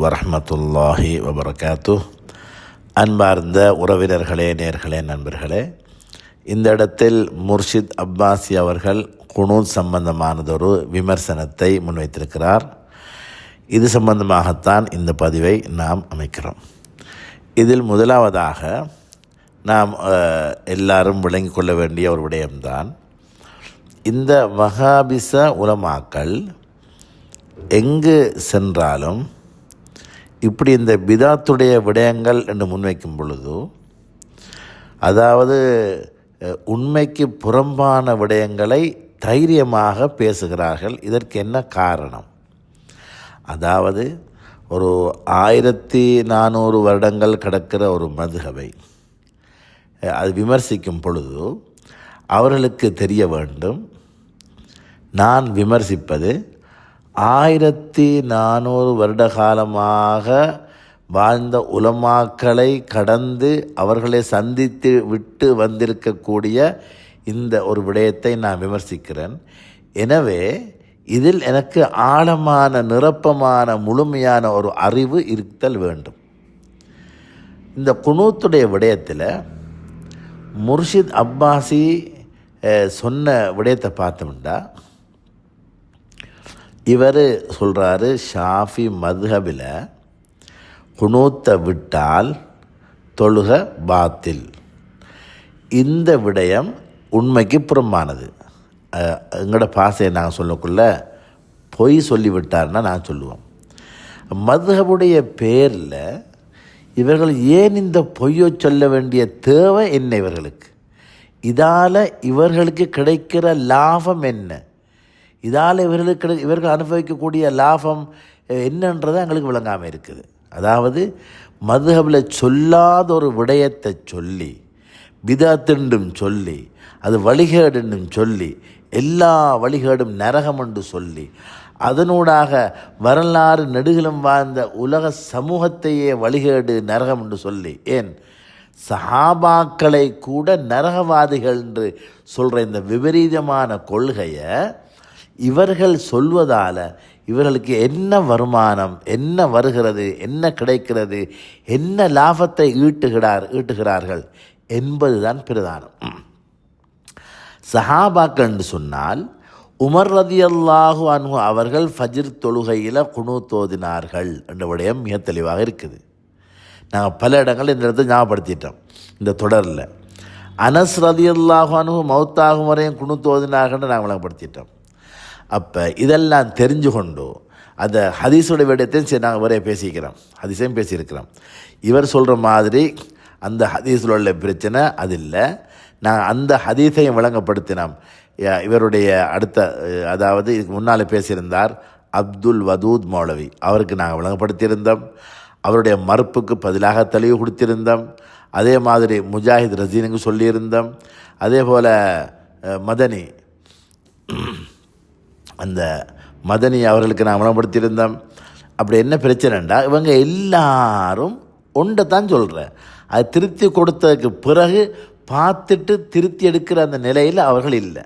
வரஹ்மத்துல்லாஹி வபரகாத்துஹ். அன்பார்ந்த உறவினர்களே, நேர்களே, நண்பர்களே, இந்த இடத்தில் முர்ஷித் அப்பாசி அவர்கள் குனூத் சம்பந்தமானதொரு விமர்சனத்தை முன்வைத்திருக்கிறார். இது சம்பந்தமாகத்தான் இந்த பதிவை நாம் அமைக்கிறோம். இதில் முதலாவதாக நாம் எல்லாரும் விளங்கிக் கொள்ள வேண்டிய ஒரு விடயம்தான், இந்த வஹாபிச உலமாக்கள் எங்கு சென்றாலும் இப்படி இந்த பிதாத்துடைய விடயங்கள் என்று முன்வைக்கும் பொழுது, அதாவது உண்மைக்கு புறம்பான விடயங்களை தைரியமாக பேசுகிறார்கள். இதற்கு என்ன காரணம்? அதாவது ஒரு 1400 வருடங்கள் கடக்கிற ஒரு மதுஹபை அது விமர்சிக்கும் பொழுது அவர்களுக்கு தெரிய வேண்டும், நான் விமர்சிப்பது 1400 வருட காலமாக வாழ்ந்த உலமாக்களை கடந்து அவர்களை சந்தித்து விட்டு வந்திருக்கக்கூடிய இந்த ஒரு விடயத்தை நான் விமர்சிக்கிறேன். எனவே இதில் எனக்கு ஆழமான, நிரப்பமான, முழுமையான ஒரு அறிவு இருத்தல் வேண்டும். இந்த குனூத்துடைய விடயத்தில் முர்ஷித் அப்பாசி சொன்ன விடயத்தை பார்த்தோம்னா, இவர் சொல்கிறாரு, ஷாஃபி மத்ஹபில் குனூத்தை விட்டால் தொழுக பாத்தில். இந்த விடயம் உண்மைக்கு புறம்பானது. எங்களோட பாசையை நாங்கள் சொல்லக்குள்ள பொய் சொல்லிவிட்டார்னா நான் சொல்லுவோம். மத்ஹபுடைய பேரில் இவர்கள் ஏன் இந்த பொய்யை சொல்ல வேண்டிய தேவை என்ன? இதால் இவர்களுக்கு கிடைக்கிற லாபம் என்ன? இதால் இவர்கள் அனுபவிக்கக்கூடிய லாபம் என்னன்றதை எங்களுக்கு விளங்காமல் இருக்குது. அதாவது மதுஹபில் சொல்லாத ஒரு விடயத்தை சொல்லி, பிதாத்துண்டும் சொல்லி, அது வழிகேடுன்னும் சொல்லி, எல்லா வழிகேடும் நரகம் என்று சொல்லி, அதனூடாக வரலாறு நெடுகிலும் வாழ்ந்த உலக சமூகத்தையே வழிகேடு நரகம் என்று சொல்லி, ஏன் சஹாபாக்களை கூட நரகவாதிகள் என்று சொல்கிற இந்த விபரீதமான கொள்கையை இவர்கள் சொல்வதால் இவர்களுக்கு என்ன வருமானம், என்ன வருகிறது, என்ன கிடைக்கிறது, என்ன லாபத்தை ஈட்டுகிறார்கள் என்பதுதான் பிரதானம். சஹாபாக்கள் என்று சொன்னால் உமர் ரலியல்லாஹு அன்ஹு அவர்கள் ஃபஜ்ர் தொழுகையில் குனூத் ஓதினார்கள் என்ற விடயம் மிக தெளிவாக இருக்குது. நாங்கள் பல இடங்கள் இந்த இடத்தை ஞாபகப்படுத்திட்டோம் இந்த தொடரில். அனஸ் ரலியல்லாஹு அன்ஹு மௌத்தாகும் வரையும் குனூத் ஓதினார்கள் நாங்கள் விளங்கப்படுத்திட்டோம். அப்போ இதெல்லாம் தெரிஞ்சு கொண்டு அந்த ஹதீஸோட விடயத்தையும் சரி நாங்கள் ஒரே ஹதீஸையும் பேசியிருக்கிறோம். இவர் சொல்கிற மாதிரி அந்த ஹதீஸில் உள்ள பிரச்சனை அது இல்லை. நாங்கள் அந்த ஹதீஸையும் விளங்கப்படுத்தினோம். இவருடைய அடுத்த, அதாவது இதுக்கு முன்னால் பேசியிருந்தார் அப்துல் வதூத் மௌலவி, அவருக்கு நாங்கள் விளங்கப்படுத்தியிருந்தோம். அவருடைய மறுப்புக்கு பதிலாக தெளிவு கொடுத்திருந்தோம். அதே மாதிரி முஜாஹித் ரசீனுக்கு சொல்லியிருந்தோம். அதே போல் மதனி, அந்த மதனி அவர்களுக்கு நான் விளம்படுத்தியிருந்தோம். அப்படி என்ன பிரச்சனைண்டா, இவங்க எல்லாரும் ஒன்றை தான் சொல்கிறேன், அது திருத்தி கொடுத்ததுக்கு பிறகு பார்த்துட்டு திருத்தி எடுக்கிற அந்த நிலையில் அவர்கள் இல்லை.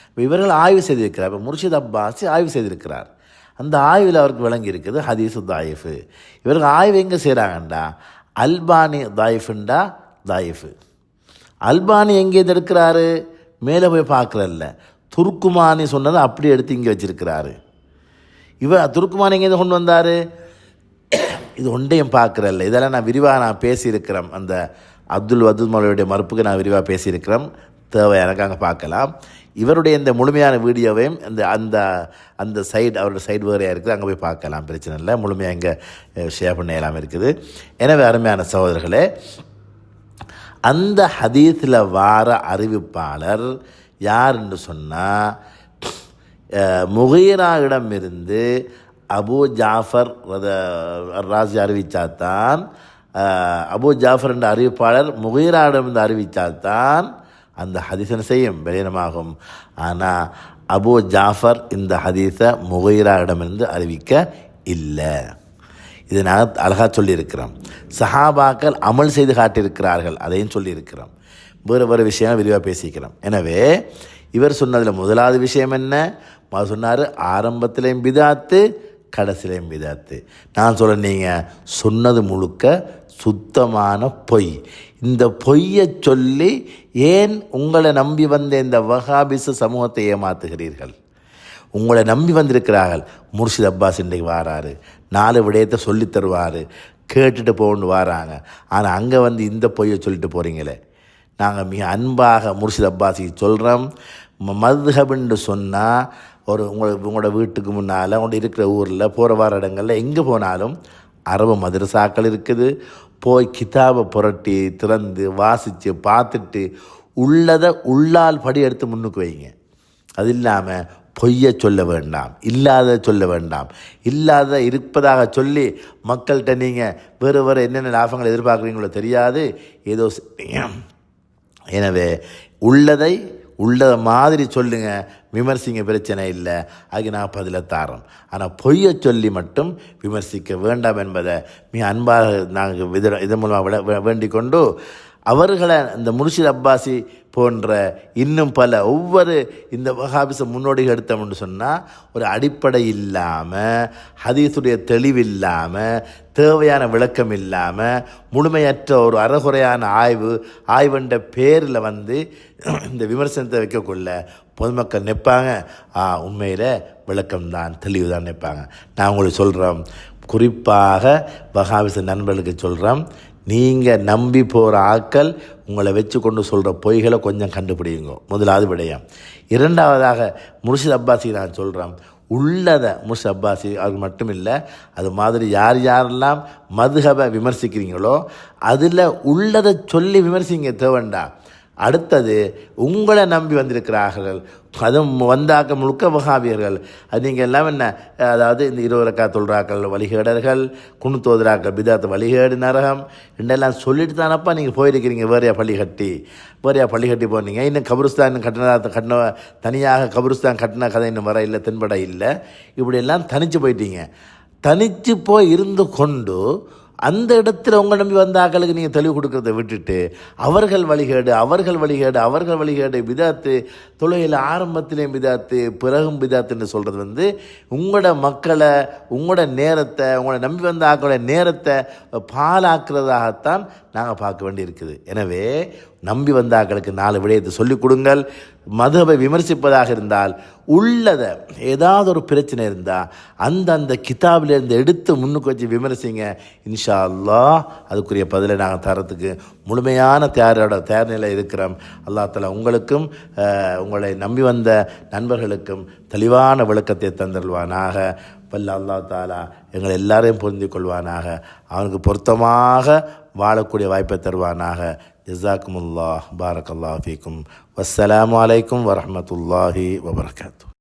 இப்போ இவர்கள் ஆய்வு செய்திருக்கிறார். இப்போ முர்ஷித் அப்பாசி ஆய்வு செய்திருக்கிறார். அந்த ஆய்வில் அவருக்கு விளங்கி இருக்குது ஹதீஸு தாயிஃபு. இவர்கள் ஆய்வு எங்கே செய்கிறாங்கண்டா, அல்பானி தாயிஃபுண்டா தாயிஃபு. அல்பானி எங்கே எடுக்கிறாரு? மேலே போய் பார்க்குறல்ல, துருக்குமானி சொன்னதை அப்படி எடுத்து இங்கே வச்சிருக்கிறாரு. துருக்குமானி எங்கே கொண்டு வந்தார்? இது ஒன்றையும் பார்க்குறல்ல. இதெல்லாம் நான் விரிவாக பேசியிருக்கிறேன். அந்த அப்துல் வதூத் மௌலவியுடைய மறுப்புக்கு நான் விரிவாக பேசியிருக்கிறேன். தேவை எனக்கு அங்கே பார்க்கலாம். இவருடைய இந்த முழுமையான வீடியோவையும் அந்த அந்த சைடு, அவருடைய சைடு வேறையாக இருக்குது, அங்கே போய் பார்க்கலாம், பிரச்சனை இல்லை. முழுமையாக இங்கே ஷேர் பண்ண எல்லாம் இருக்குது. எனவே அருமையான சகோதரர்களே, அந்த ஹதீஸில் வார அறிவிப்பாளர் யார் என்று சொன்னால், முகீராவிடம் இருந்து அபு ஜாஃபர் ராசி அறிவித்தால்தான், அபு ஜாஃபர் என்ற அறிவிப்பாளர் முகீராவிடமிருந்து அறிவித்தால்தான் அந்த ஹதீஸனை செய்யும் வெளியினமாகும். ஆனால் அபு ஜாஃபர் இந்த ஹதீஸை முகீராவிடமிருந்து அறிவிக்க இல்லை. இதை நான் அழகாக சொல்லியிருக்கிறோம். சஹாபாக்கள் அமல் செய்து காட்டியிருக்கிறார்கள், அதையும் சொல்லியிருக்கிறோம். வேறு விஷயம் விரிவாக பேசிக்கிறோம். எனவே இவர் சொன்னதில் முதலாவது விஷயம் என்ன? சொன்னார், ஆரம்பத்திலையும் பிதாத்து, கடைசியிலையும் விதத்து. நான் சொல்ல நீங்கள் சொன்னது முழுக்க சுத்தமான பொய். இந்த பொய்யை சொல்லி ஏன் உங்களை நம்பி வந்த இந்த வஹாபிச சமூகத்தை ஏமாத்துகிறீர்கள்? உங்களை நம்பி வந்திருக்கிறார்கள். முர்ஷித் அப்பாஸ் இன்றைக்கு வாராரு, 4 விடயத்தை சொல்லித் தருவார், கேட்டுட்டு போகணுன்னு வாராங்க. ஆனால் அங்கே வந்து இந்த பொய்யை சொல்லிட்டு போகிறீங்களே. நாங்கள் மிக அன்பாக முர்ஷித் அப்பாஸுக்கு சொல்கிறோம், மதுஹப்னு சொன்னால் உங்களோட வீட்டுக்கு முன்னால் உங்களோட இருக்கிற ஊரில் போகிற வார இடங்களில் எங்கே போனாலும் அரபு மதரசாக்கள் இருக்குது. போய் கிதாபை புரட்டி திறந்து வாசித்து பார்த்துட்டு உள்ளதை உள்ளால் படி எடுத்து முன்னுக்கு வைங்க. அது இல்லாமல் பொய்யை சொல்ல வேண்டாம், இல்லாத சொல்ல வேண்டாம். இல்லாத இருப்பதாக சொல்லி மக்கள்கிட்ட நீங்கள் வேறு என்னென்ன லாபங்கள் எதிர்பார்க்குறீங்களோ தெரியாது, ஏதோ. எனவே உள்ளதை மாதிரி சொல்லுங்கள், விமர்சிங்க, பிரச்சனை இல்லை, அதுக்கு நான் பதிலை தாரோம். ஆனால் பொய்யை சொல்லி மட்டும் விமர்சிக்க வேண்டாம் என்பதை மிக அன்பாக நாங்கள் இதன் மூலமாக வேண்டிக் கொண்டு, அவர்களை இந்த முர்ஷித் அப்பாஸி போன்ற இன்னும் பல ஒவ்வொரு இந்த வஹாபிச முன்னோடிகள் எடுத்தோம்னு சொன்னால் ஒரு அடிப்படை இல்லாமல், ஹதீஸுடைய தெளிவில்லாமல், தேவையான விளக்கம் இல்லாமல், முழுமையற்ற ஒரு அறகுறையான ஆய்வுன்ற பேரில் வந்து இந்த விமர்சனத்தை வைக்கக்குள்ள பொதுமக்கள் நிற்பாங்க, உண்மையில் விளக்கம்தான், தெளிவு தான் நிற்பாங்க. நான் உங்களுக்கு சொல்கிறோம், குறிப்பாக வஹாபிச நண்பர்களுக்கு சொல்கிறோம், நீங்கள் நம்பி போகிற ஆட்கள் உங்களை வச்சு கொண்டு சொல்கிற பொய்களை கொஞ்சம் கண்டுபிடிங்க. முதலாவது விடயம். இரண்டாவதாக முர்ஷித் அப்பாஸி நான் சொல்கிறேன், உள்ளதை முர்ஷித் அப்பாஸி அது மட்டும் இல்லை, அது மாதிரி யாரெல்லாம் மதுஹபை விமர்சிக்கிறீங்களோ அதில் உள்ளதை சொல்லி விமர்சிங்க, தேவண்டா. அடுத்தது, உங்களை நம்பி வந்திருக்கிறார்கள், அதுவும் வந்தாக்க முழுக்க வஹாபியர்கள். அது நீங்கள் எல்லாம் என்ன, அதாவது இந்த 20 ரக்காத் தொழுறாக்கள் வழிகேடர்கள், குணுத்தோதுறாக்கள் பிதாத்து வழிகேடு நரகம் ரெண்டெல்லாம் சொல்லிட்டு தானப்பா நீங்கள் போயிருக்கிறீங்க. வேறையா பள்ளி கட்டி போனீங்க. இன்னும் கபிரிஸ்தான் கட்டின தனியாக கபிரிஸ்தான் கட்டின கதை இன்னும் வர இல்லை, தென்பட இல்லை. இப்படியெல்லாம் தனித்து போயிட்டீங்க. தனித்து போய் இருந்து கொண்டு அந்த இடத்துல உங்கள் நம்பி வந்த ஆக்களுக்கு நீங்கள் தெளிவு கொடுக்கறத விட்டுட்டு அவர்கள் வழிகேடு பிதாத்து, தொழுகையில் ஆரம்பத்திலேயும் பிதாத்து பிறகும் பிதாத்துன்னு சொல்கிறது வந்து உங்களோட மக்களை, உங்களோட நேரத்தை, உங்களோட நம்பி வந்த ஆக்களோட நேரத்தை பாலாக்குறதாகத்தான் நாங்கள் பார்க்க வேண்டியிருக்குது. எனவே நம்பி வந்த ஆக்களுக்கு 4 விடயத்தை சொல்லிக் கொடுங்கள். மதுஹபை விமர்சிப்பதாக இருந்தால் உள்ளதை ஏதாவது ஒரு பிரச்சனை இருந்தால் அந்த கிதாபிலேருந்து எடுத்து முன்னுக்கு வச்சு விமர்சிங்க. இன்ஷா அல்லாஹ் அதுக்குரிய பதிலை நாங்கள் தரத்துக்கு முழுமையான தயார் நிலை இருக்கிறோம். அல்லா தஆலா உங்களுக்கும் உங்களை நம்பி வந்த நண்பர்களுக்கும் தெளிவான விளக்கத்தை தந்தருள்வானாக. வல்ல அல்லாஹ் தஆலா எங்களை எல்லாரையும் பொருந்தி கொள்வானாக. அவனுக்கு பொருத்தமாக வாழக்கூடிய வாய்ப்பை தருவானாக. ஜஸாக்குமுல்லாஹ், பாரக்கல்லாஹு ஃபீக்கும். வஸ்ஸலாமு அலைக்கும் வரஹ்மத்துல்லாஹி வபரகாத்துஹு.